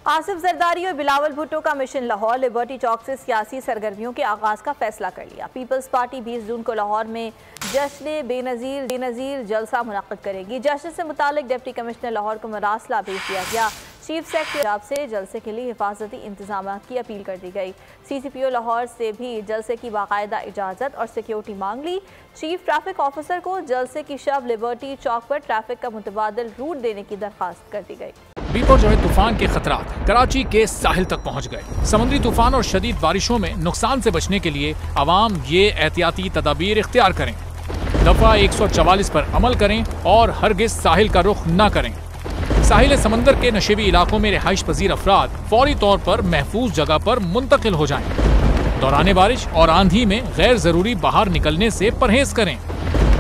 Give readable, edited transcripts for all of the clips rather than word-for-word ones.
आसिफ जरदारी और बिलावल भुट्टो का mission Lahore liberty चौक से सियासी सरगर्मियों के आगाज का फैसला कर लिया। पीपल्स पार्टी 20 जून को लाहौर में जश्न बेनज़ीर जलसा मुनक़्क़िद करेगी। जश्न से मुतालिक डिप्टी कमिश्नर लाहौर को मरासला भेज दिया गया। चीफ सेक्रेटरी से जलसे के लिए हिफाजती इंतजाम की अपील कर दी गई। CCPO लाहौर से भी जलसे की बाकायदा इजाज़त और सिक्योरिटी मांग ली। चीफ ट्रैफिक ऑफिसर को जलसे की शब लिबर्टी चौक पर ट्रैफिक का मुतबादिल रूट देने की दरख्वास्त कर दी गई। बिपरजॉय तूफान के खतरात कराची के साहिल तक पहुंच गए। समुद्री तूफान और शदीद बारिशों में नुकसान से बचने के लिए आवाम ये एहतियाती तदाबीर इख्तियार करें। दफा 144 पर अमल करें और हरगिज साहिल का रुख न करें। साहिल समंदर के नशेबी इलाकों में रिहाइश पजीर अफराद फौरी तौर पर महफूज जगह पर मुंतकिल हो जाएं। दौरान बारिश और आंधी में गैर जरूरी बाहर निकलने से परहेज करें।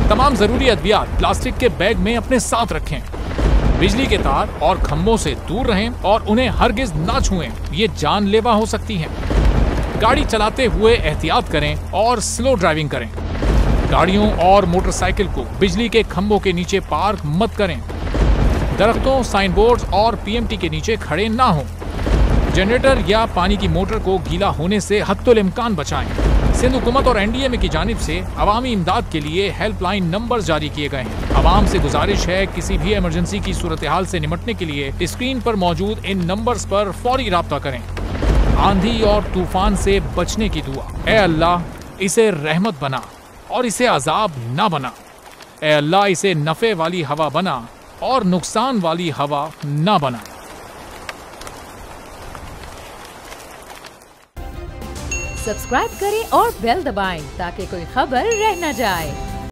तमाम जरूरी अद्वियात प्लास्टिक के बैग में अपने साथ रखें। बिजली के तार और खंभों से दूर रहें और उन्हें हरगिज ना छुएं, ये जानलेवा हो सकती हैं। गाड़ी चलाते हुए एहतियात करें और स्लो ड्राइविंग करें। गाड़ियों और मोटरसाइकिल को बिजली के खंभों के नीचे पार्क मत करें। दरख्तों, साइन बोर्ड और PMT के नीचे खड़े ना हों। जनरेटर या पानी की मोटर को गीला होने से हत्तुल इम्कान बचाएं। सिंध हुकूमत और NDMA की जानिब से अवामी इमदाद के लिए हेल्पलाइन नंबर जारी किए गए हैं। आवाम से गुजारिश है किसी भी इमरजेंसी की सूरत हाल से निपटने के लिए स्क्रीन पर मौजूद इन नंबर्स पर फौरी राब्ता करें। आंधी और तूफान से बचने की दुआ। ए अल्लाह, इसे रहमत बना और इसे अजाब ना बना। ए अल्लाह, इसे नफे वाली हवा बना और नुकसान वाली हवा ना बना। सब्सक्राइब करें और बेल दबाएं ताकि कोई खबर रह न जाए।